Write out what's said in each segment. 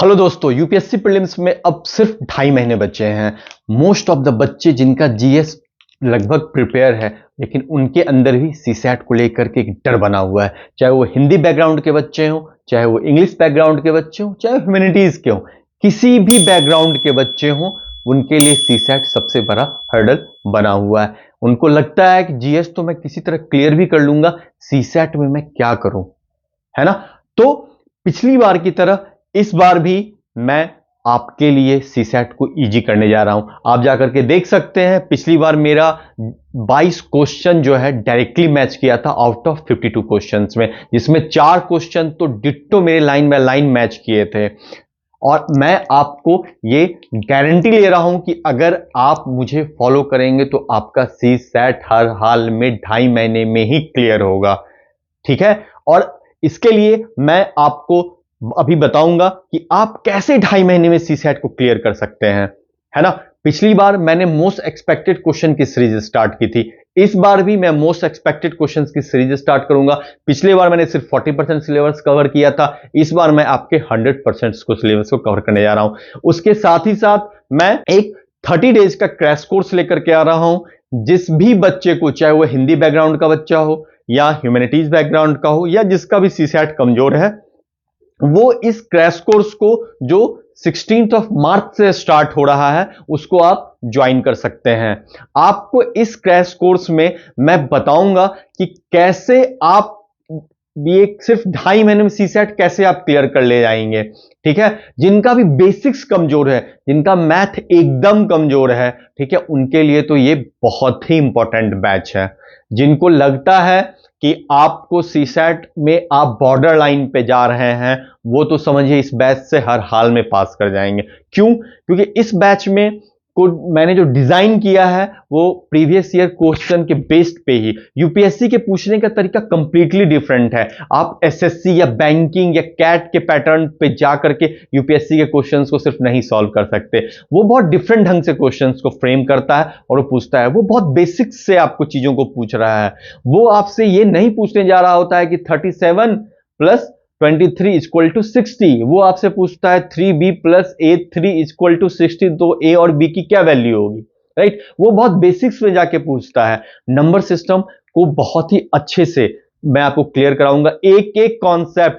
Hello दोस्तों, UPSC prelims में अब सिर्फ 2.5 महीने बचे हैं। मोस्ट ऑफ द बच्चे जिनका जीएस लगभग प्रिपेयर है, लेकिन उनके अंदर भी सीसैट को लेकर के एक डर बना हुआ है। चाहे वो हिंदी बैकग्राउंड के बच्चे हों, चाहे वो इंग्लिश बैकग्राउंड के बच्चे हों, चाहे ह्यूमैनिटीज के हों, किसी भी बैकग्राउंड के बच्चे हों, उनके लिए सीसैट सबसे बड़ा हर्डल बना हुआ है। उनको लगता है कि जीएस तो मैं किसी तरह क्लियर भी कर लूंगा, सीसैट में मैं क्या करूं, है ना। तो पिछली बार की तरह इस बार भी मैं आपके लिए सीसैट को इजी करने जा रहा हूं। आप जाकर के देख सकते हैं, पिछली बार मेरा 22 क्वेश्चन जो है डायरेक्टली मैच किया था आउट ऑफ 52 क्वेश्चंस में, जिसमें 4 क्वेश्चन तो डिट्टो मेरे लाइन बाय लाइन मैच किए थे। और मैं आपको ये गारंटी ले रहा हूं कि अगर आप मुझे फॉलो करेंगे तो आपका सीसैट हर हाल में 2.5 महीने में ही क्लियर होगा, ठीक है। और इसके लिए मैं आपको अभी बताऊंगा कि आप कैसे 2.5 महीने में सीसैट को क्लियर कर सकते हैं, है ना। पिछली बार मैंने मोस्ट एक्सपेक्टेड क्वेश्चन की सीरीज स्टार्ट की थी, इस बार भी मैं मोस्ट एक्सपेक्टेड क्वेश्चंस की सीरीज स्टार्ट करूंगा। पिछले बार मैंने सिर्फ 40% सिलेबस कवर किया था, इस बार मैं आपके 100% को सिलेबस को कवर करने जा रहा हूं। उसके साथ ही साथ मैं एक 30 डेज का क्रैश कोर्स लेकर के आ रहा हूं। जिस भी बच्चे को, चाहे वो हिंदी बैकग्राउंड का बच्चा हो या ह्यूमैनिटीज बैकग्राउंड का हो या जिसका भी सीसैट कमजोर है, वो इस क्रैश कोर्स को जो 16 मार्च से स्टार्ट हो रहा है उसको आप ज्वाइन कर सकते हैं। आपको इस क्रैश कोर्स में मैं बताऊंगा कि कैसे आप ये सिर्फ 2.5 महीने में सीसैट कैसे आप क्लियर कर ले जाएंगे, ठीक है। जिनका भी बेसिक्स कमजोर है, जिनका मैथ एकदम कमजोर है, ठीक है, उनके लिए तो ये बहुत ही इंपॉर्टेंट बैच है। जिनको लगता है कि आपको सीसैट में आप बॉर्डर लाइन पे जा रहे हैं, वो तो समझिए इस बैच से हर हाल में पास कर जाएंगे। क्यों? क्योंकि इस बैच में को मैंने जो डिजाइन किया है वो प्रीवियस ईयर क्वेश्चन के बेस्ड पे ही, यूपीएससी के पूछने का तरीका कंप्लीटली डिफरेंट है। आप एसएससी या बैंकिंग या कैट के पैटर्न पे जाकर के यूपीएससी के क्वेश्चंस को सिर्फ नहीं सॉल्व कर सकते। वो बहुत डिफरेंट ढंग से क्वेश्चंस को फ्रेम करता है और वो पूछता है, वो बहुत बेसिक्स से आपको चीजों को पूछ रहा है। वो आपसे ये नहीं पूछने जा रहा होता है कि 37 + 23 = 60, वो आपसे पूछता है 3b + a3 = 60, तो a और b की क्या वैल्यू होगी, राइट। वो बहुत बेसिक्स में जाके पूछता है। नंबर सिस्टम को बहुत ही अच्छे से मैं आपको क्लियर कराऊंगा, एक एक कॉन्सेप्ट,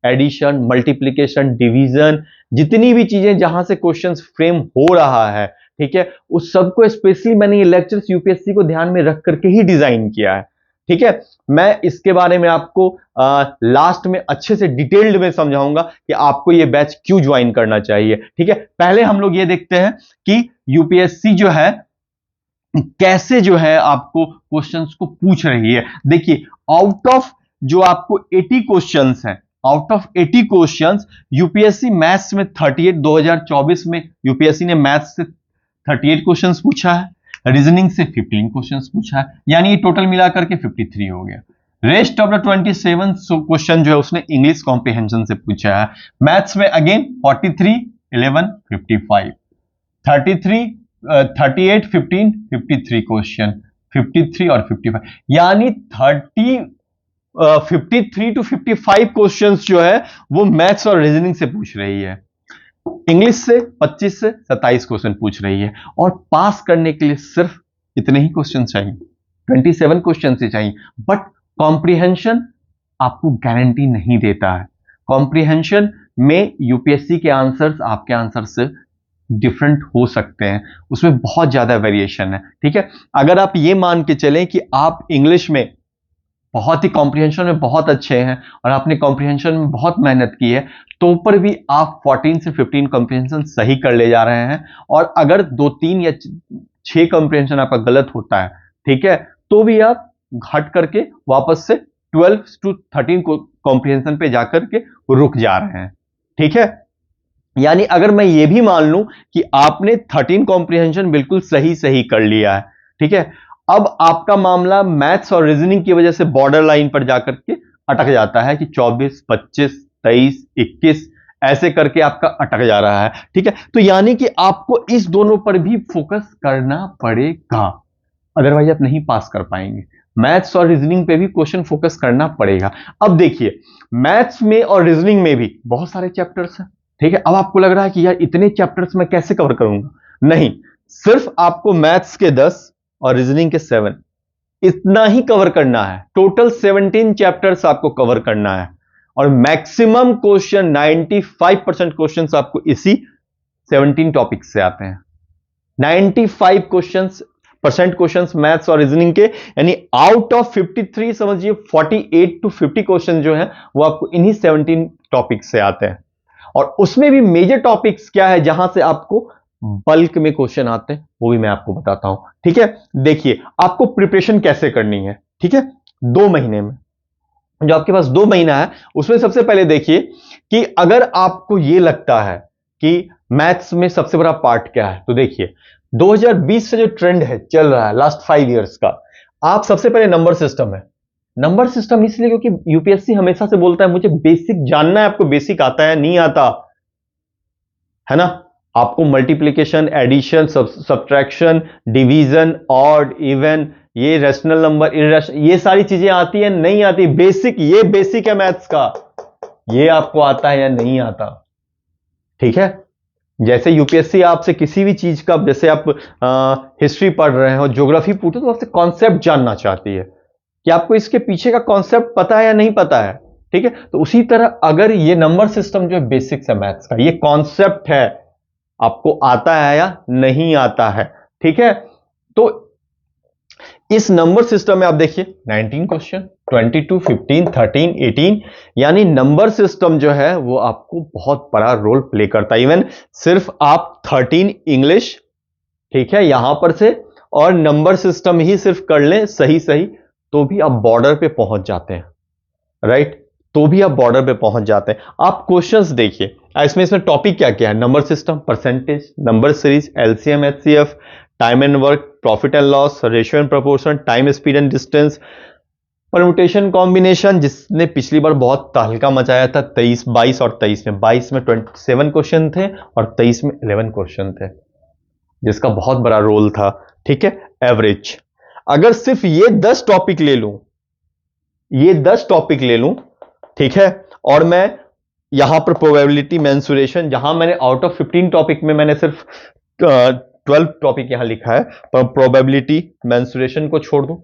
एडिशन, मल्टीप्लीकेशन, डिवीजन, जितनी भी चीजें जहां से क्वेश्चंस फ्रेम हो रहा है, ठीक है, उस सबको स्पेशली मैंने ये लेक्चर्स यूपीएससी को ध्यान में रख करके ही डिजाइन किया है, ठीक है। मैं इसके बारे में आपको लास्ट में अच्छे से डिटेल्ड में समझाऊंगा कि आपको ये बैच क्यों ज्वाइन करना चाहिए, ठीक है। पहले हम लोग ये देखते हैं कि यूपीएससी जो है कैसे जो है आपको क्वेश्चंस को पूछ रही है। देखिए, आउट ऑफ जो आपको 80 क्वेश्चंस हैं, out of 80 questions UPSC maths में 38, 2024 में यूपीएससी ने मैथ्स से 38 क्वेश्चंस पूछा है, रीजनिंग से 15 क्वेश्चंस पूछा है, यानी टोटल मिलाकर के 53 हो गया। रेस्ट ऑफ द 27 क्वेश्चन जो है उसने इंग्लिश कॉम्प्रिहेंशन से पूछा है। मैथ्स में अगेन 43, 11, 55, 33, 38, 15, 53 क्वेश्चन, 53 और 55, यानी 53 to 55 क्वेश्चंस जो है वो मैथ्स और रीजनिंग से पूछ रही है। इंग्लिश से 25 से 27 क्वेश्चन पूछ रही है, और पास करने के लिए सिर्फ इतने ही क्वेश्चन चाहिए, 27 क्वेश्चन से चाहिए। बट कॉम्प्रिहेंशन आपको गारंटी नहीं देता है। कॉम्प्रिहेंशन में यूपीएससी के आंसर्स आपके आंसर से डिफरेंट हो सकते हैं, उसमें बहुत ज्यादा वेरिएशन है, ठीक है। अगर आप ये मान के चलें कि आप इंग्लिश में बहुत ही कॉम्प्रिहेंशन में बहुत अच्छे हैं और आपने कॉम्प्रिहेंशन में बहुत मेहनत की है, तो पर भी आप 14 से 15 कॉम्प्रिहेंशन सही कर ले जा रहे हैं, और अगर 2-3 या 6 कॉम्प्रिहेंशन आपका गलत होता है, ठीक है, तो भी आप घट करके वापस से 12 to 13 कॉम्प्रिहेंशन पे जाकर के रुक जा रहे हैं, ठीक है। यानी अगर मैं ये भी मान लूं कि आपने 13 कॉम्प्रिहेंशन बिल्कुल सही सही कर लिया है, ठीक है, अब आपका मामला मैथ्स और रीजनिंग की वजह से बॉर्डर लाइन पर जाकर के अटक जाता है कि 24, 25, 23, 21 ऐसे करके आपका अटक जा रहा है, ठीक है। तो यानी कि आपको इस दोनों पर भी फोकस करना पड़ेगा, अदरवाइज आप नहीं पास कर पाएंगे। मैथ्स और रीजनिंग पे भी क्वेश्चन फोकस करना पड़ेगा। अब देखिए, मैथ्स में और रीजनिंग में भी बहुत सारे चैप्टर्स हैं, ठीक है, अब आपको लग रहा है कि यार इतने चैप्टर्स मैं कैसे कवर करूंगा? नहीं, सिर्फ आपको मैथ्स के 10 और रीजनिंग के 7 इतना ही कवर करना है। टोटल 17 चैप्टर्स आपको कवर करना है और मैक्सिमम क्वेश्चन 95% क्वेश्चंस आपको इसी 17 टॉपिक्स से आते हैं। 95 परसेंट क्वेश्चंस मैथ्स और रीजनिंग के, यानी आउट ऑफ 53 समझिए 48 टू 50 क्वेश्चन जो है वो आपको इन्हीं 17 टॉपिक्स से आते हैं। और उसमें भी मेजर टॉपिक्स क्या है जहां से आपको बल्क में क्वेश्चन आते हैं वो भी मैं आपको बताता हूं। ठीक है, देखिए आपको प्रिपरेशन कैसे करनी है। ठीक है, 2 महीने में, जो आपके पास 2 महीना है उसमें सबसे पहले देखिए कि अगर आपको यह लगता है कि मैथ्स में सबसे बड़ा पार्ट क्या है, तो देखिए 2020 से जो ट्रेंड है चल रहा है लास्ट 5 इयर्स का, आप सबसे पहले नंबर सिस्टम है। नंबर सिस्टम इसलिए क्योंकि यूपीएससी हमेशा से बोलता है मुझे बेसिक जानना है, आपको बेसिक आता है नहीं आता है ना? आपको multiplication, addition, subtraction, division, odd, even, ये रेशनल नंबर, इररेशनल, ये सारी चीजें आती है नहीं आती? बेसिक, ये बेसिक है मैथ्स का, ये आपको आता है या नहीं आता? ठीक है, जैसे यूपीएससी आपसे किसी भी चीज का, जैसे आप हिस्ट्री पढ़ रहे हो, ज्योग्राफी पूछो तो आपसे कॉन्सेप्ट जानना चाहती है कि आपको इसके पीछे का कॉन्सेप्ट पता है या नहीं पता है। ठीक है, तो उसी तरह अगर ये नंबर सिस्टम जो है बेसिक्स है मैथ्स का, ये कॉन्सेप्ट है, आपको आता है या नहीं आता है। ठीक है, तो इस नंबर सिस्टम में आप देखिए 19 क्वेश्चन, 22, 15, 13, 18, यानी नंबर सिस्टम जो है वो आपको बहुत बड़ा रोल प्ले करता है। इवन सिर्फ आप 13 इंग्लिश, ठीक है, यहां पर से और नंबर सिस्टम ही सिर्फ कर लें सही सही, तो भी आप बॉर्डर पे पहुंच जाते हैं, राइट? तो भी आप बॉर्डर पे पहुंच जाते हैं। आप क्वेश्चंस देखिए, इसमें टॉपिक क्या क्या है? Number system, percentage, number series, LCM, HCF, time and work, profit and loss, ratio and proportion, time, speed and distance, permutation, combination, जिसने पिछली बार बहुत तहलका मचाया था 23, 22 और 23 में। 22 में 27 क्वेश्चन थे और 23 में 11 क्वेश्चन थे, जिसका बहुत बड़ा रोल था। ठीक है, एवरेज, अगर सिर्फ ये 10 टॉपिक ले लूं, ये 10 टॉपिक ले लूं, ठीक है, और मैं यहां पर प्रोबेबिलिटी, मेंसुरेशन, जहां मैंने आउट ऑफ 15 टॉपिक में मैंने सिर्फ 12 टॉपिक यहां लिखा है, पर प्रोबेबिलिटी, मेंसुरेशन को छोड़ दूं,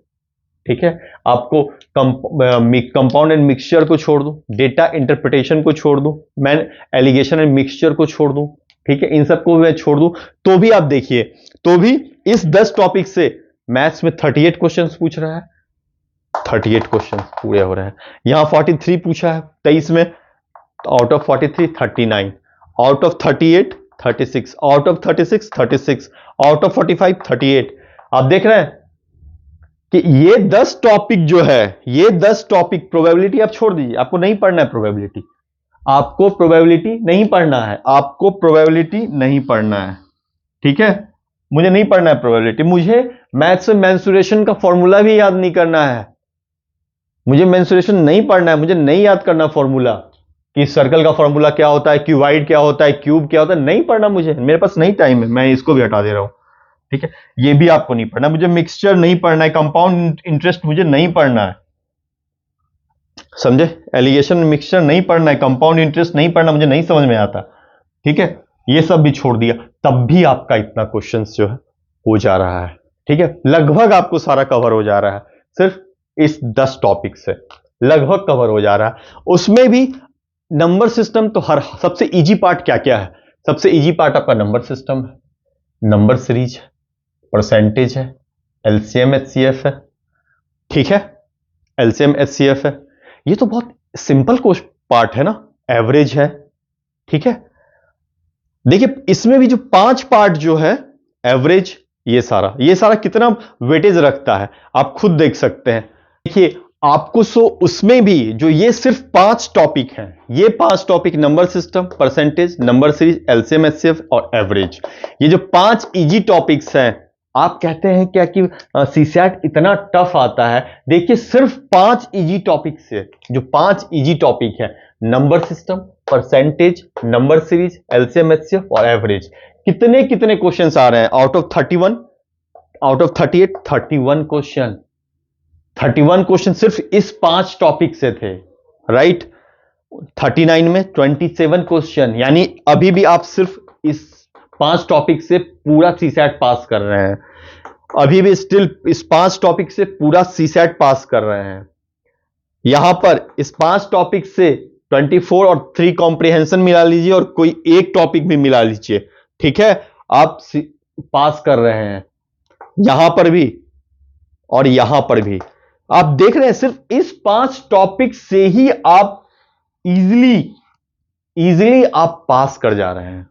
ठीक है, आपको कंपाउंड एंड मिक्सचर को छोड़ दूं, डेटा इंटरप्रिटेशन को छोड़ दूं, मैं एलिगेशन एंड मिक्सचर को छोड़ दूं, ठीक है, इन सबको मैं छोड़ दूं, तो भी आप देखिए, तो भी इस 10 टॉपिक से मैथ्स में 38 क्वेश्चंस पूछ रहा है, 38 क्वेश्चंस पूरे हो रहे हैं। यहां 43 पूछा है 23 में, out of 43 39, out of 38 36, out of 36 36, out of 45 38। आप देख रहे हैं कि ये 10 टॉपिक जो है, ये 10 टॉपिक, प्रोबेबिलिटी आप छोड़ दीजिए, आपको नहीं पढ़ना है प्रोबेबिलिटी, आपको प्रोबेबिलिटी नहीं पढ़ना है, आपको प्रोबेबिलिटी नहीं पढ़ना है। ठीक है, मुझे नहीं पढ़ना है प्रोबेबिलिटी, मुझे मैथ्स में मेंसुरेशन का फॉर्मूला भी याद नहीं करना है, मुझे मेंसुरेशन नहीं पढ़ना है, मुझे नहीं याद करना फॉर्मूला कि सर्कल का फॉर्मूला क्या होता है, क्यूबाइड क्या होता है, क्यूब क्या होता है, नहीं पढ़ना मुझे, मेरे पास नहीं टाइम है, मैं इसको भी हटा दे रहा हूं। ठीक है, ये भी आपको नहीं पढ़ना, मुझे मिक्सचर नहीं पढ़ना है, कंपाउंड इंटरेस्ट मुझे नहीं पढ़ना है, समझे? एलिगेशन मिक्सचर नहीं पढ़ना है, कंपाउंड इंटरेस्ट नहीं पढ़ना, मुझे नहीं समझ में आता। ठीक है, ये सब भी छोड़ दिया, तब भी आपका इतना क्वेश्चन जो है हो जा रहा है। ठीक है, लगभग आपको सारा कवर हो जा रहा है, सिर्फ इस 10 टॉपिक से लगभग कवर हो जा रहा है। उसमें भी नंबर सिस्टम तो हर, सबसे इजी पार्ट क्या क्या है? सबसे इजी पार्ट आपका नंबर सिस्टम है, नंबर सीरीज है, परसेंटेज है, एलसीएम एचसीएफ है, ठीक है, एलसीएम एचसीएफ है, ये तो बहुत सिंपल पार्ट है ना, एवरेज है। ठीक है, देखिए इसमें भी जो 5 पार्ट जो है, एवरेज, ये सारा कितना वेटेज रखता है आप खुद देख सकते हैं। देखिए आपको उसमें भी जो ये सिर्फ 5 टॉपिक हैं, ये 5 topic, number system, percentage, number series, LCM HCF और एवरेज, ये जो 5 इजी टॉपिक्स हैं, आप कहते हैं क्या कि सीसैट इतना टफ आता है? देखिए सिर्फ 5 इजी टॉपिक से, जो 5 इजी टॉपिक है, number system, percentage, number series, LCM HCF और एवरेज, कितने कितने क्वेश्चंस आ रहे हैं? Out of 31, out of 38, 31 question, 31 question सिर्फ इस 5 टॉपिक से थे, राइट? 39 में 27 क्वेश्चन, यानी अभी भी आप सिर्फ इस 5 टॉपिक से पूरा सीसैट पास कर रहे हैं। अभी भी स्टिल इस 5 टॉपिक से पूरा सीसैट पास कर रहे हैं। यहां पर इस 5 टॉपिक से 24 और 3 कॉम्प्रिहेंशन मिला लीजिए और कोई एक टॉपिक भी मिला लीजिए, ठीक है, आप पास कर रहे हैं। यहां पर भी और यहां पर भी आप देख रहे हैं, सिर्फ इस 5 टॉपिक से ही आप इजीली आप पास कर जा रहे हैं।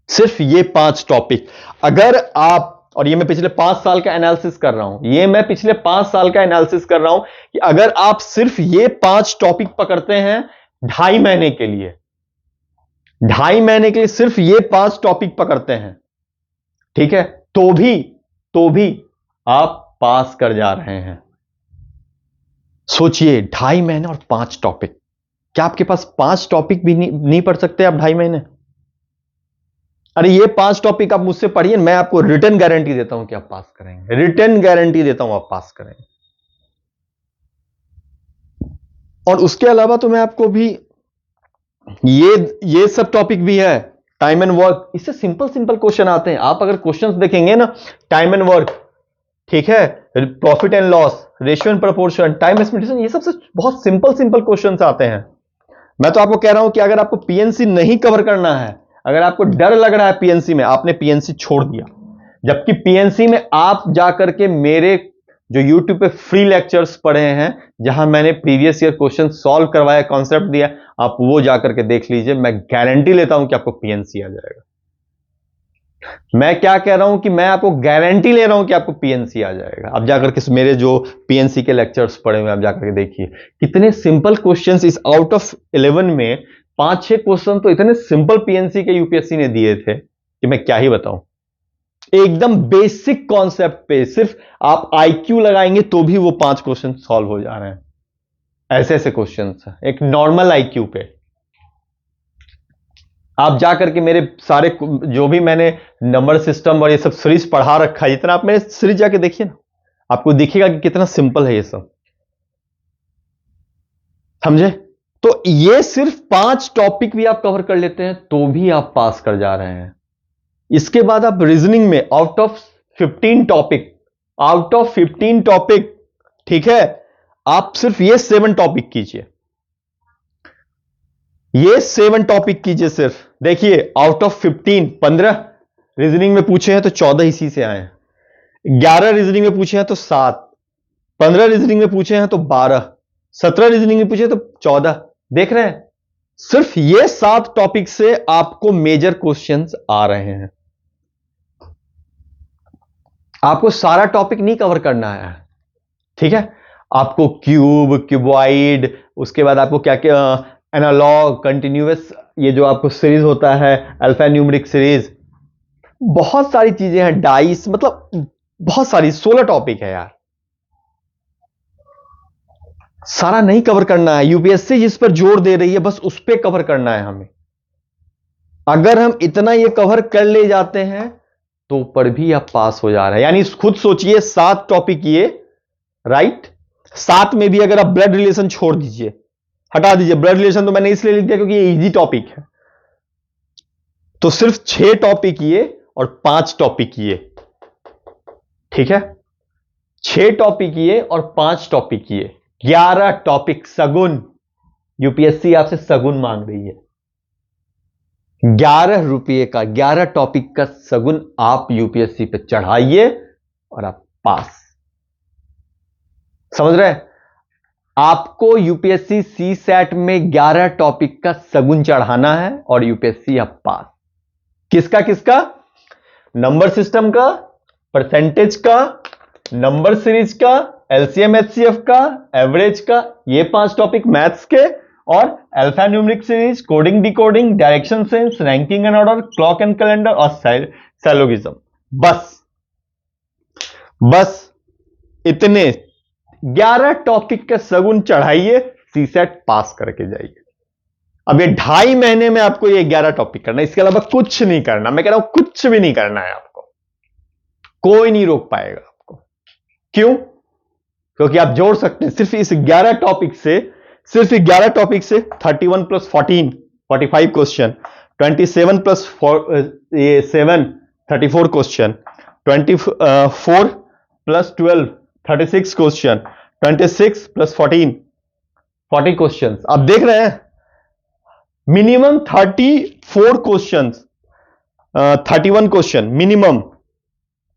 सिर्फ ये 5 टॉपिक अगर आप, और ये मैं पिछले 5 साल का एनालिसिस कर रहा हूं, ये मैं पिछले 5 साल का एनालिसिस कर रहा हूं कि अगर आप सिर्फ ये 5 टॉपिक पकड़ते हैं 2.5 महीने के लिए, 2.5 महीने के लिए सिर्फ ये 5 टॉपिक पकड़ते हैं, ठीक है, तो भी आप पास कर जा रहे हैं। सोचिए 2.5 महीने और 5 टॉपिक, क्या आपके पास 5 टॉपिक भी नहीं पढ़ सकते आप 2.5 महीने? अरे ये 5 टॉपिक आप मुझसे पढ़िए, मैं आपको रिटर्न गारंटी देता हूं कि आप पास करेंगे, रिटर्न गारंटी देता हूं आप पास करेंगे। और उसके अलावा तो मैं आपको भी ये सब टॉपिक भी है, टाइम एंड वर्क, इससे सिंपल क्वेश्चन आते हैं। आप अगर क्वेश्चंस देखेंगे ना, टाइम एंड वर्क, ठीक है, profit and loss, ratio and proportion, time estimation, ये सबसे बहुत सिंपल क्वेश्चंस आते हैं। मैं तो आपको कह रहा हूं कि अगर आपको पीएनसी नहीं कवर करना है, अगर आपको डर लग रहा है पीएनसी में, आपने पीएनसी छोड़ दिया, जबकि पीएनसी में आप जाकर के मेरे जो यूट्यूब पे फ्री लेक्चर्स पढ़े हैं, जहां मैंने प्रीवियस ईयर क्वेश्चन सॉल्व करवाया, कॉन्सेप्ट दिया, आप वो जाकर के देख लीजिए। मैं गारंटी लेता हूं कि आपको पीएनसी आ जाएगा। मैं क्या कह रहा हूं कि मैं आपको गारंटी ले रहा हूं कि आपको पीएनसी आ जाएगा। आप जाकर के मेरे जो पीएनसी के लेक्चर्स पढ़े हुए आप जाकर के देखिए, कितने सिंपल क्वेश्चंस इस आउट ऑफ 11 में 5-6 क्वेश्चन तो इतने सिंपल पीएनसी के यूपीएससी ने दिए थे कि मैं क्या ही बताऊं। एकदम बेसिक कॉन्सेप्ट पे सिर्फ आप आईक्यू लगाएंगे तो भी वो 5 क्वेश्चन सॉल्व हो जा रहे हैं। ऐसे क्वेश्चंस एक नॉर्मल आईक्यू पे। आप जाकर के मेरे सारे जो भी मैंने नंबर सिस्टम और ये सब सीरीज पढ़ा रखा है, जितना आप मेरे सीरीज जाके देखिए ना, आपको दिखेगा कि कितना सिंपल है ये सब, समझे? तो ये सिर्फ 5 टॉपिक भी आप कवर कर लेते हैं तो भी आप पास कर जा रहे हैं। इसके बाद आप रीजनिंग में आउट ऑफ 15 टॉपिक, ठीक है, आप सिर्फ ये 7 टॉपिक कीजिए, ये 7 टॉपिक कीजिए सिर्फ। देखिए आउट ऑफ 15 रीजनिंग में पूछे हैं तो 14 इसी से आए हैं, 11 रीजनिंग में पूछे हैं तो 7, 15 रीजनिंग में पूछे हैं तो 12, 17 रीजनिंग में पूछे तो 14। देख रहे हैं, सिर्फ ये 7 टॉपिक से आपको मेजर क्वेश्चंस आ रहे हैं। आपको सारा टॉपिक नहीं कवर करना है, ठीक है, आपको क्यूब, क्यूबॉइड, उसके बाद आपको क्या क्या एनालॉग, कंटिन्यूअस, ये जो आपको सीरीज होता है अल्फा न्यूमेरिक सीरीज, बहुत सारी चीजें हैं, डाइस, मतलब बहुत सारी 16 टॉपिक है यार। सारा नहीं कवर करना है, यूपीएससी जिस पर जोर दे रही है बस उस पर कवर करना है हमें। अगर हम इतना ये कवर कर ले जाते हैं तो पर भी आप पास हो जा रहे हैं। यानी खुद सोचिए 7 टॉपिक ये, राइट, 7 में भी अगर आप ब्लड रिलेशन छोड़ दीजिए, हटा दीजिए, ब्लड रिलेशन तो मैंने इसलिए लिख दिया क्योंकि ये इजी टॉपिक है, तो सिर्फ 6 टॉपिक ये और 5 टॉपिक ये, ठीक है, 6 टॉपिक ये और 5 टॉपिक ये, 11 टॉपिक सगुन। यूपीएससी आपसे सगुन मांग रही है, 11 रुपये का 11 टॉपिक का सगुन आप यूपीएससी पे चढ़ाइए और आप पास। समझ रहे हैं? आपको यूपीएससी सीसैट में 11 टॉपिक का सगुन चढ़ाना है और यूपीएससी आप पास। किसका? नंबर सिस्टम का, परसेंटेज का, नंबर सीरीज का, एलसीएम एचसीएफ का, एवरेज का, ये 5 टॉपिक मैथ्स के, और alpha numeric series, coding decoding, direction sense, ranking and order, clock and calendar और सैलोगिज्म। बस इतने 11 टॉपिक का सगुन चढ़ाइए, सीसेट पास करके जाइए। अब ये 2.5 महीने में आपको ये 11 टॉपिक करना है, इसके अलावा कुछ नहीं करना। मैं कह रहा हूं कुछ भी नहीं करना है आपको, कोई नहीं रोक पाएगा आपको। क्यों? क्योंकि आप जोड़ सकते हैं सिर्फ इस 11 टॉपिक से सिर्फ 11 टॉपिक से 31 plus 14 45 question, 27 plus 7 34 question, 24 plus 12 36 question, 26 plus 14 40 question. आप देख रहे हैं minimum 34 question, 31 question minimum,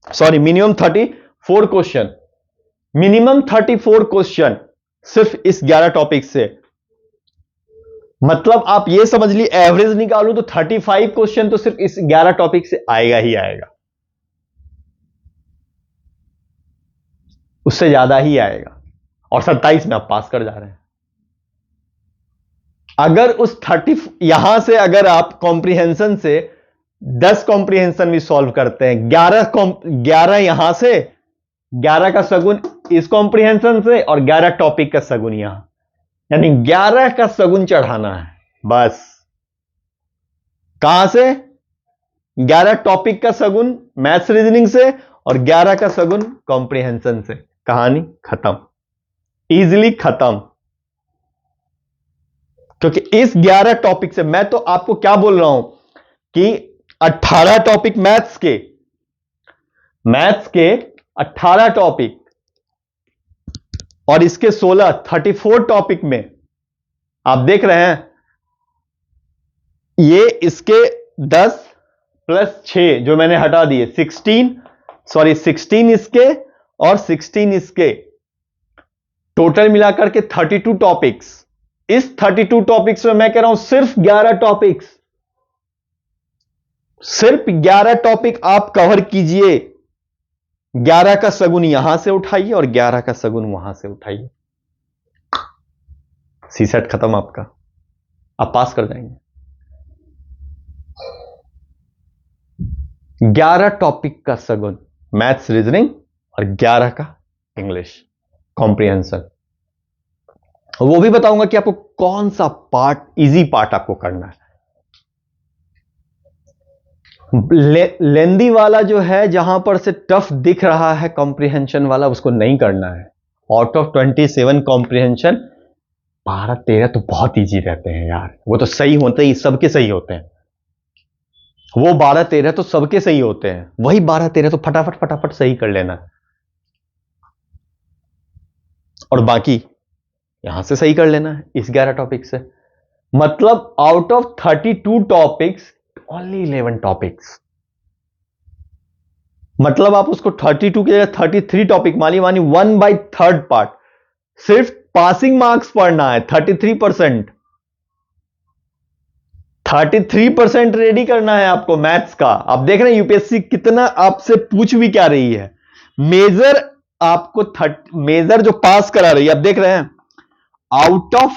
sorry minimum 34 question, minimum 34 question सिर्फ इस 11 टॉपिक से। मतलब आप ये समझ ली एवरेज निकालू तो 35 क्वेश्चन तो सिर्फ इस 11 टॉपिक से आएगा ही आएगा, उससे ज्यादा ही आएगा, और 27 में आप पास कर जा रहे हैं। अगर उस 30 यहां से अगर आप कॉम्प्रिहेंशन से 10 कॉम्प्रिहेंशन भी सॉल्व करते हैं, 11 यहां से, 11 का सगुन इस कॉम्प्रिहेंशन से और 11 टॉपिक का सगुन यहां, यानी 11 का सगुन चढ़ाना है बस। कहां से? 11 टॉपिक का सगुन मैथ्स रीजनिंग से और 11 का सगुन कॉम्प्रिहेंशन से, कहानी खत्म, इजीली खत्म। क्योंकि इस 11 टॉपिक से मैं तो आपको क्या बोल रहा हूं कि 18 टॉपिक मैथ्स के 18 टॉपिक और इसके 16 34 टॉपिक में आप देख रहे हैं, ये इसके 10 प्लस 6 जो मैंने हटा दिए 16 इसके और 16 इसके, टोटल मिलाकर के 32 टॉपिक्स। इस 32 टॉपिक्स में मैं कह रहा हूं सिर्फ 11 टॉपिक्स, सिर्फ 11 टॉपिक आप कवर कीजिए। 11 का सगुन यहां से उठाइए और 11 का सगुन वहां से उठाइए, सी सेट खत्म आपका, आप पास कर जाएंगे। 11 टॉपिक का सगुन मैथ्स रीजनिंग और 11 का इंग्लिश कॉम्प्रिहेंशन। वो भी बताऊंगा कि आपको कौन सा पार्ट, इजी पार्ट आपको करना है। लेंदी वाला जो है, जहां पर से टफ दिख रहा है कॉम्प्रिहेंशन वाला, उसको नहीं करना है। आउट ऑफ 27 कॉम्प्रिहेंशन 12-13 तो बहुत इजी रहते हैं यार, वो तो सही होते ही, सबके सही होते हैं। वो 12-13 तो सबके सही होते हैं, वही 12-13 तो फटाफट फटाफट सही कर लेना है, और बाकी यहां से सही कर लेना है इस 11 टॉपिक से। मतलब out of 32 topics only 11 topics, मतलब आप उसको 32 की जगह 33 टॉपिक मानिए, 1/3 पार्ट, सिर्फ पासिंग मार्क्स पढ़ना है 33%। 33% रेडी करना है आपको मैथ्स का। आप देख रहे हैं यूपीएससी कितना आपसे पूछ भी क्या रही है, मेजर आपको मेजर जो पास करा रही है, आप देख रहे हैं आउट ऑफ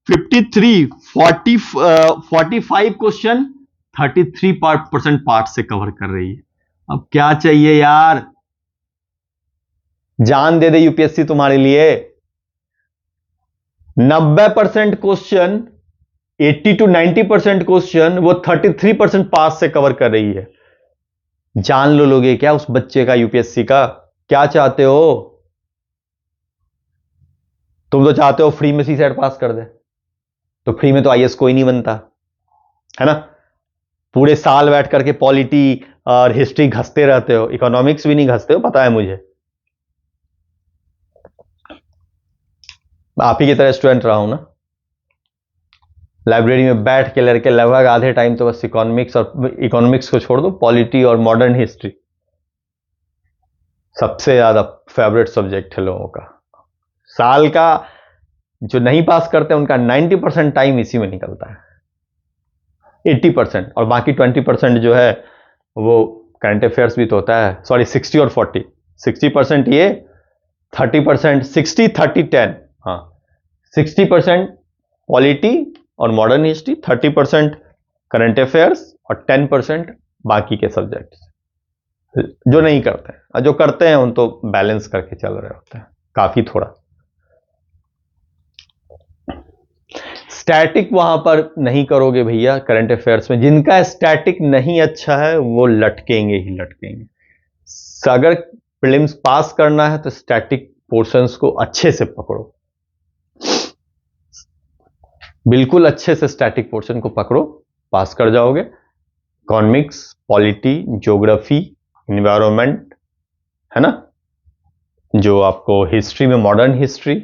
53 45 क्वेश्चन 33% पार्ट से कवर कर रही है। अब क्या चाहिए यार, जान दे दे यूपीएससी तुम्हारे लिए। 90% क्वेश्चन, 80 to 90% क्वेश्चन वो 33% पास से कवर कर रही है। जान लो लोगे क्या उस बच्चे का, यूपीएससी का? क्या चाहते हो तुम? तो चाहते हो फ्री में सी सेट पास कर दे, तो फ्री में तो आईएएस कोई नहीं बनता है ना। पूरे साल बैठ करके पॉलिटी और हिस्ट्री घसते रहते हो, इकोनॉमिक्स भी नहीं घसते हो, पता है मुझे। आप ही की तरह स्टूडेंट रहा हूं ना, लाइब्रेरी में बैठ के लड़के लगभग आधे टाइम तो बस इकोनॉमिक्स, और इकोनॉमिक्स को छोड़ दो पॉलिटी और मॉडर्न हिस्ट्री सबसे ज्यादा फेवरेट सब्जेक्ट है लोगों का। साल का जो नहीं पास करते उनका 90% टाइम इसी में निकलता है, 80%, और बाकी 20% जो है वो करंट अफेयर्स भी तो होता है। सॉरी 60 और 40, 60% ये, 30% 60-30-10, हाँ 60% पॉलिटी और मॉडर्न हिस्ट्री, 30% करंट अफेयर्स और 10% बाकी के सब्जेक्ट्स जो नहीं करते हैं, और जो करते हैं उन तो बैलेंस करके चल रहे होते हैं काफी थोड़ा। स्टैटिक वहां पर नहीं करोगे भैया करंट अफेयर्स में, जिनका स्टैटिक नहीं अच्छा है वो लटकेंगे ही लटकेंगे। अगर प्रीलिम्स पास करना है तो स्टैटिक पोर्शंस को अच्छे से पकड़ो। बिल्कुल अच्छे से स्टैटिक पोर्शन को पकड़ो, पास कर जाओगे। इकोनॉमिक्स, पॉलिटी, ज्योग्राफी, एनवायरनमेंट, है ना, जो आपको हिस्ट्री में modern history,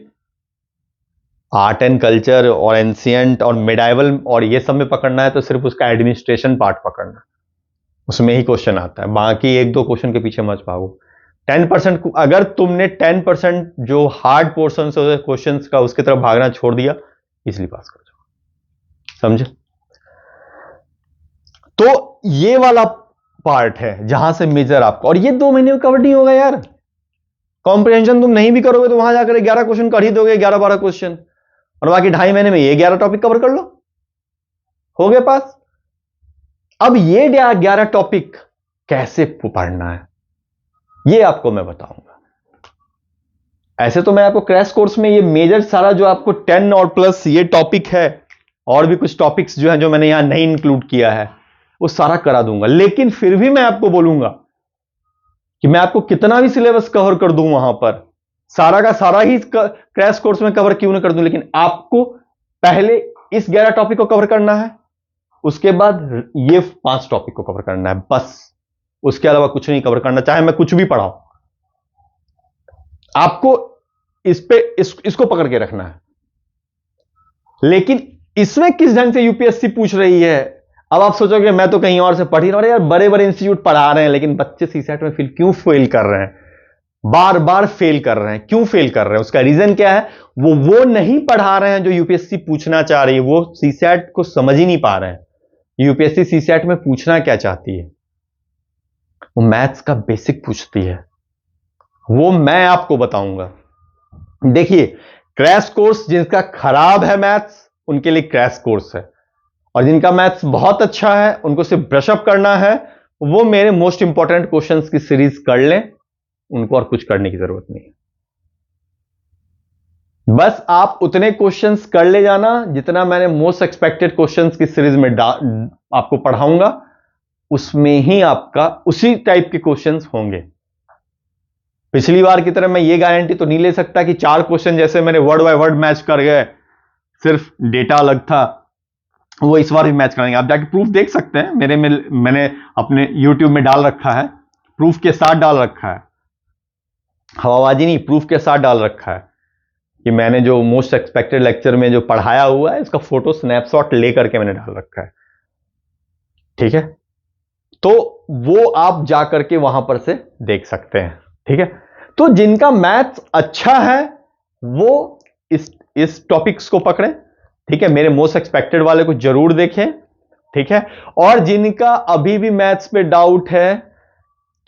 art and culture और एंशियंट और मिडाइवल और ये सब में पकड़ना है तो सिर्फ उसका एडमिनिस्ट्रेशन पार्ट पकड़ना, उसमें ही क्वेश्चन आता है। बाकी एक दो क्वेश्चन के पीछे मत भागो। 10% अगर तुमने 10% जो हार्ड पोर्शन है क्वेश्चन का उसकी तरफ भागना छोड़ दिया, इसलिए पास कर जाओ, समझे। तो ये वाला पार्ट है जहां से मेजर आपको, और ये 2 महीने में कवर नहीं होगा यार। कॉम्प्रिहेंशन तुम नहीं भी करोगे तो वहां जाकर 11 क्वेश्चन कर ही दोगे, 11-12 क्वेश्चन, और बाकी 2.5 महीने में ये 11 टॉपिक कवर कर लो, हो गए पास। अब ये 11 टॉपिक कैसे पढ़ना है ये आपको मैं बताऊंगा। ऐसे तो मैं आपको क्रैश कोर्स में ये मेजर सारा जो आपको 10 और प्लस ये टॉपिक है, और भी कुछ टॉपिक्स जो है जो मैंने यहां नहीं इंक्लूड किया है, वो सारा करा दूंगा। लेकिन फिर भी मैं आपको बोलूंगा कि मैं आपको कितना भी सिलेबस कवर कर दूं वहां पर, सारा का सारा ही क्रैश कोर्स में कवर क्यों ना कर दूं, लेकिन आपको पहले इस 11 टॉपिक को कवर करना है, उसके बाद ये 5 टॉपिक को कवर करना है, बस। उसके अलावा कुछ नहीं कवर करना, चाहे मैं कुछ भी पढ़ाऊं, आपको इसको पकड़ के रखना है। लेकिन इसमें किस ढंग से यूपीएससी पूछ रही है, अब आप सोचोगे मैं तो कहीं और से पढ़ ही रहा हूं। यार बड़े बड़े इंस्टीट्यूट पढ़ा रहे हैं, लेकिन बच्चे सीसेट में क्यों फेल कर रहे हैं, बार बार फेल कर रहे हैं, क्यों फेल कर रहे हैं, उसका रीजन क्या है। वो नहीं पढ़ा रहे हैं जो यूपीएससी पूछना चाह रही है, वो सीसेट को समझ ही नहीं पा रहे हैं यूपीएससी सीसेट में पूछना क्या चाहती है। वो मैथ्स का बेसिक पूछती है, वो मैं आपको बताऊंगा। देखिए, क्रैश कोर्स जिनका खराब है मैथ्स उनके लिए क्रैश कोर्स है, और जिनका मैथ्स बहुत अच्छा है उनको सिर्फ ब्रशअप करना है, वो मेरे मोस्ट इंपॉर्टेंट क्वेश्चंस की सीरीज कर लें, उनको और कुछ करने की जरूरत नहीं है। बस आप उतने क्वेश्चंस कर ले जाना जितना मैंने मोस्ट एक्सपेक्टेड क्वेश्चंस की सीरीज में आपको पढ़ाऊंगा, उसमें ही आपका उसी टाइप के क्वेश्चंस होंगे। पिछली बार की तरह मैं ये गारंटी तो नहीं ले सकता कि 4 क्वेश्चन जैसे मैंने वर्ड बाय वर्ड मैच कर गए, सिर्फ डेटा अलग था, वो इस बार भी मैच करेंगे। आप जाके प्रूफ देख सकते हैं, मैंने अपने YouTube में डाल रखा है, प्रूफ के साथ डाल रखा है, हवाबाजी नहीं, प्रूफ के साथ डाल रखा है कि मैंने जो मोस्ट एक्सपेक्टेड लेक्चर में जो पढ़ाया हुआ है इसका फोटो स्नैपशॉट लेकर के मैंने डाल रखा है, ठीक है। तो वो आप जाकर के वहां पर से देख सकते हैं, ठीक है। तो जिनका मैथ्स अच्छा है वो इस टॉपिक्स को पकड़ें, ठीक है। मेरे मोस्ट एक्सपेक्टेड वाले को जरूर देखें, ठीक है। और जिनका अभी भी मैथ्स पे डाउट है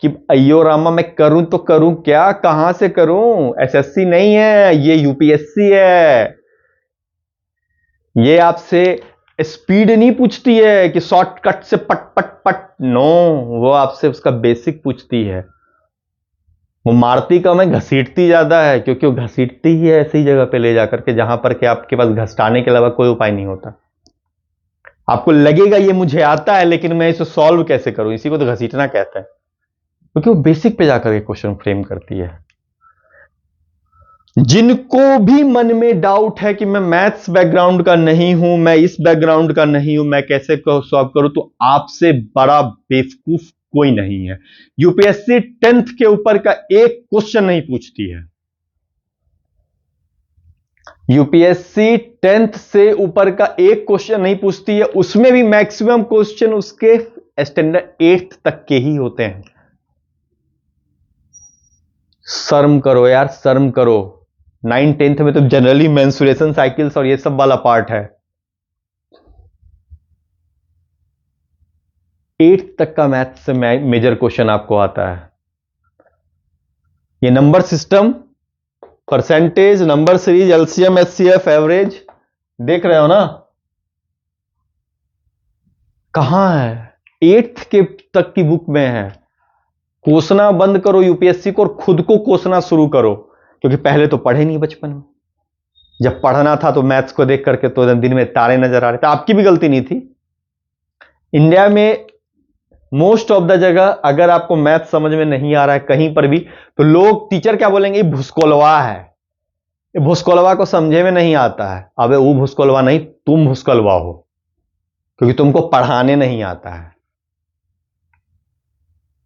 कि अयो रामा मैं करूं तो करूं क्या, कहां से करूं, एसएससी नहीं है ये, यूपीएससी है। ये आपसे स्पीड नहीं पूछती है कि शॉर्टकट से पट पट पट, नो, वो आपसे उसका बेसिक पूछती है। वो मारती कम है, घसीटती ज्यादा है, क्योंकि वो घसीटती ही है ऐसी जगह पे ले जाकर के जहां पर कि आपके पास घसटाने के अलावा कोई उपाय नहीं होता। आपको लगेगा ये मुझे आता है, लेकिन मैं इसे सॉल्व कैसे करूं, इसी को तो घसीटना कहते हैं, क्योंकि वो बेसिक पे जाकर के क्वेश्चन फ्रेम करती है। जिनको भी मन में डाउट है कि मैं मैथ्स बैकग्राउंड का नहीं हूं, मैं इस बैकग्राउंड का नहीं हूं, मैं कैसे सॉल्व करूं, तो आपसे बड़ा बेवकूफ कोई नहीं है। यूपीएससी 10th के ऊपर का एक क्वेश्चन नहीं पूछती है। यूपीएससी 10th से ऊपर का एक क्वेश्चन नहीं पूछती है, उसमें भी मैक्सिमम क्वेश्चन उसके स्टैंडर्ड 8th तक के ही होते हैं। शर्म करो यार, शर्म करो। 9th 10th में तो जनरली मेंसुरेशन साइकिल्स और ये सब वाला पार्ट है, 8th तक का मैथ से मेजर क्वेश्चन आपको आता है। ये number system, percentage, number series, LCM, HCF, average, देख रहे हो ना, कहां है, 8th के तक की बुक में है। कोसना बंद करो यूपीएससी को और खुद को कोसना शुरू करो, क्योंकि पहले तो पढ़े नहीं बचपन में। जब पढ़ना था तो मैथ्स को देख करके तो दिन में तारे नजर आ रहे थे। आपकी भी गलती नहीं थी। इंडिया में मोस्ट ऑफ द जगह अगर आपको मैथ समझ में नहीं आ रहा है कहीं पर भी, तो लोग टीचर क्या बोलेंगे, भूसकोलवा है, ये भुसकोलवा को समझे में नहीं आता है। अबे वो भुसकोलवा नहीं, तुम भुसकोलवा हो, क्योंकि तुमको पढ़ाने नहीं आता है।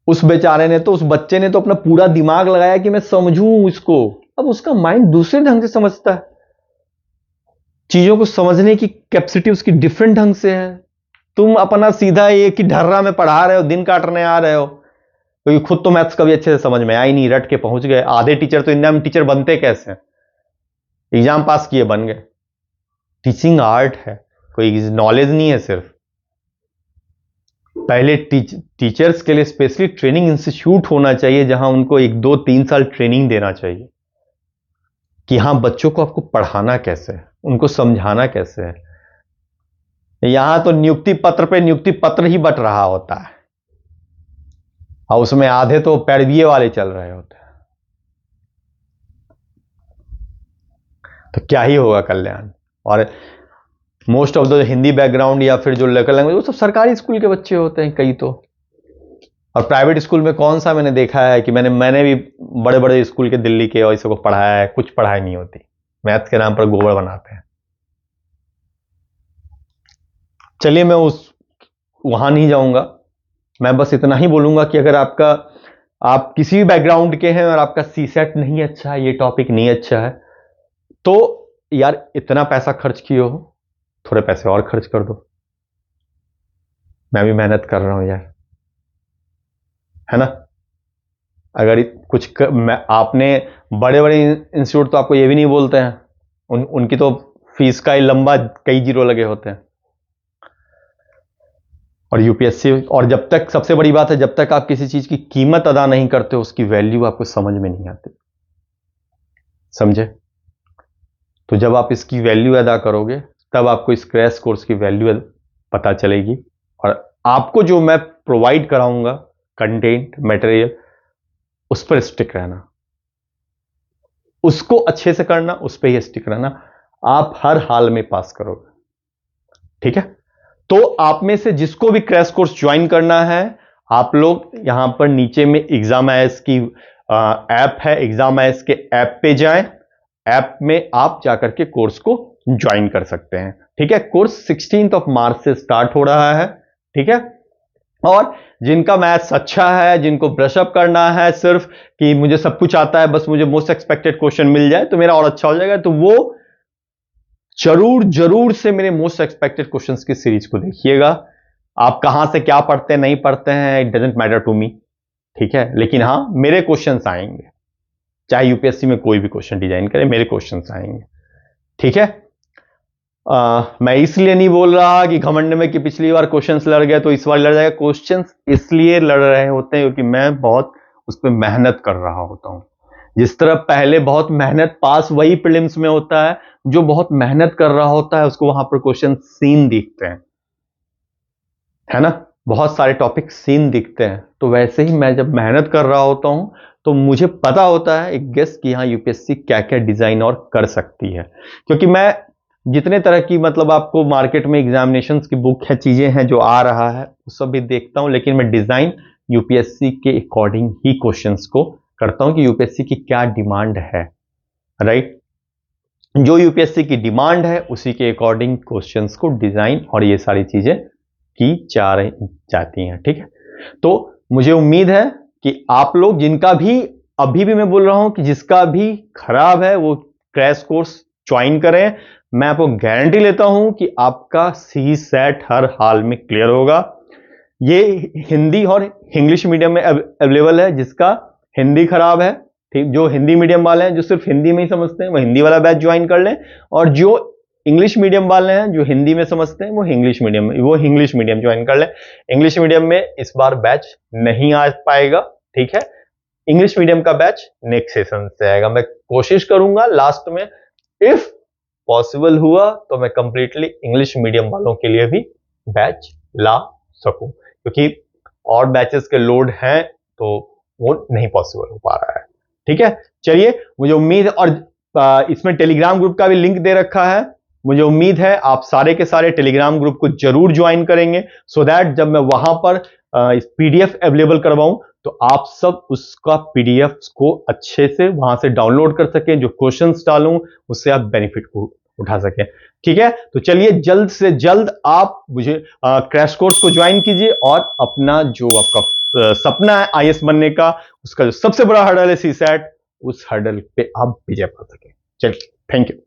उस बेचारे ने तो, उस बच्चे ने तो अपना पूरा दिमाग लगाया कि मैं समझूं इसको। अब उसका माइंड दूसरे ढंग से समझता है, चीजों को समझने की कैपेसिटी उसकी डिफरेंट ढंग से है। तुम अपना सीधा ये कि ढर्रा में पढ़ा रहे हो, दिन काटने आ रहे हो, क्योंकि खुद तो मैथ्स कभी अच्छे से समझ में आई नहीं, रट के पहुंच गए। आधे टीचर तो इंडिया में टीचर बनते कैसे हैं, एग्जाम पास किए बन गए। टीचिंग आर्ट है, कोई नॉलेज नहीं है सिर्फ। पहले टीचर्स के लिए स्पेशली ट्रेनिंग इंस्टीट्यूट होना चाहिए, जहां उनको 1 2 3 साल ट्रेनिंग देना चाहिए कि हां बच्चों को आपको पढ़ाना कैसे है, उनको समझाना कैसे है। यहां तो नियुक्ति पत्र पे नियुक्ति पत्र ही बट रहा होता है, और उसमें आधे तो पैरवीए वाले चल रहे होते हैं। तो क्या ही होगा कल्याण। और most of the Hindi background या फिर जो लोकल लैंग्वेज, वो सब सरकारी स्कूल के बच्चे होते हैं कई तो। और प्राइवेट स्कूल में कौन सा मैंने देखा है कि मैंने भी बड़े बड़े स्कूल के दिल्ली के और इसे को पढ़ाया है, कुछ पढ़ाई नहीं होती, मैथ के नाम पर गोबर बनाते हैं। चलिए मैं वहां नहीं जाऊंगा, मैं बस इतना ही बोलूंगा कि अगर आप किसी भी बैकग्राउंड के हैं और आपका सीसेट नहीं अच्छा है, ये टॉपिक नहीं अच्छा है, तो यार इतना पैसा खर्च किए हो, थोड़े पैसे और खर्च कर दो। मैं भी मेहनत कर रहा हूं यार, है ना। अगर आपने बड़े बड़े इंस्टीट्यूट तो आपको ये भी नहीं बोलते हैं, उनकी तो फीस का ही लंबा कई जीरो लगे होते हैं। और यूपीएससी, और जब तक, सबसे बड़ी बात है, जब तक आप किसी चीज की कीमत अदा नहीं करते, उसकी वैल्यू आपको समझ में नहीं आती, समझे। तो जब आप इसकी वैल्यू अदा करोगे, तब आपको इस क्रैश कोर्स की वैल्यू पता चलेगी। और आपको जो मैं प्रोवाइड कराऊंगा कंटेंट मटेरियल, उस पर स्टिक रहना, उसको अच्छे से करना, उस पर ही स्टिक रहना, आप हर हाल में पास करोगे, ठीक है। तो आप में से जिसको भी क्रैश कोर्स ज्वाइन करना है, आप लोग यहां पर नीचे में एग्जाम आईएएस की ऐप है, एग्जाम आईएएस के ऐप पे जाएं, ऐप में आप जाकर के कोर्स को ज्वाइन कर सकते हैं, ठीक है। कोर्स 16 मार्च से स्टार्ट हो रहा है, ठीक है। और जिनका मैथ्स अच्छा है, जिनको ब्रशअप करना है, सिर्फ कि मुझे सब कुछ आता है, बस मुझे मोस्ट एक्सपेक्टेड क्वेश्चन मिल जाए तो मेरा और अच्छा हो जाएगा, तो वो जरूर से मेरे मोस्ट एक्सपेक्टेड क्वेश्चंस की सीरीज को देखिएगा। आप कहां से क्या पढ़ते हैं, नहीं पढ़ते हैं, it doesn't matter to me, ठीक है। लेकिन हां, मेरे क्वेश्चंस आएंगे, चाहे यूपीएससी में कोई भी क्वेश्चन डिजाइन करे, मेरे क्वेश्चंस आएंगे, ठीक है। मैं इसलिए नहीं बोल रहा कि घमंड में कि पिछली बार क्वेश्चंस लड़ गए तो इस बार लड़ जाएगा। क्वेश्चंस इसलिए लड़ रहे होते हैं क्योंकि मैं बहुत उस पर मेहनत कर रहा होता हूं। जिस तरह पहले बहुत मेहनत पास वही प्रीलिम्स में होता है, जो बहुत मेहनत कर रहा होता है उसको वहां पर क्वेश्चन सीन दिखते हैं, है ना, बहुत सारे टॉपिक सीन दिखते हैं। तो वैसे ही मैं जब मेहनत कर रहा होता हूं तो मुझे पता होता है एक गेस कि हाँ यूपीएससी क्या क्या डिजाइन और कर सकती है, क्योंकि मैं जितने तरह की, मतलब आपको मार्केट में एग्जामिनेशंस की बुक है, चीजें हैं जो आ रहा है, वो सब भी देखता हूं, लेकिन मैं डिजाइन यूपीएससी के अकॉर्डिंग ही क्वेश्चंस को करता हूं कि यूपीएससी की क्या डिमांड है, राइट। जो यूपीएससी की डिमांड है उसी के अकॉर्डिंग क्वेश्चंस को डिजाइन और ये सारी चीजें की जाती हैं, ठीक है। तो मुझे उम्मीद है कि आप लोग, जिनका भी, अभी भी मैं बोल रहा हूं कि जिसका भी खराब है वो क्रैश कोर्स ज्वाइन करें। मैं आपको गारंटी लेता हूं कि आपका सी सेट हर हाल में क्लियर होगा। ये हिंदी और इंग्लिश मीडियम में अवेलेबल है। जिसका हिंदी खराब है, ठीक, जो हिंदी मीडियम वाले हैं, जो सिर्फ हिंदी में ही समझते हैं, वो हिंदी वाला बैच ज्वाइन कर लें, और जो इंग्लिश मीडियम वाले हैं, जो हिंदी में समझते हैं, वो इंग्लिश मीडियम ज्वाइन कर लें। इंग्लिश मीडियम में इस बार बैच नहीं आ पाएगा, ठीक है। इंग्लिश मीडियम का बैच नेक्स्ट सेशन से आएगा। मैं कोशिश करूंगा लास्ट में, इफ पॉसिबल हुआ तो मैं कंप्लीटली इंग्लिश मीडियम वालों के लिए भी बैच ला सकूं, क्योंकि और बैचेस के लोड हैं तो वो नहीं पॉसिबल हो पा रहा है, ठीक है। चलिए, मुझे उम्मीद है, और इसमें टेलीग्राम ग्रुप का भी लिंक दे रखा है। मुझे उम्मीद है आप सारे के सारे टेलीग्राम ग्रुप को जरूर ज्वाइन करेंगे, सो दैट जब मैं वहां पर इस पीडीएफ अवेलेबल करवाऊं, तो आप सब उसका पीडीएफ को अच्छे से वहां से डाउनलोड कर सकें, जो क्वेश्चंस डालूं उससे आप बेनिफिट को उठा सकें। ठीक है, तो चलिए जल्द से जल्द आप मुझे क्रैश कोर्स को ज्वाइन कीजिए और अपना जो आपका सपना है आईएएस बनने का, उसका जो सबसे बड़ा हर्डल है सीसैट, उस हर्डल पे आप विजय पा सकें। चलिए, थैंक यू।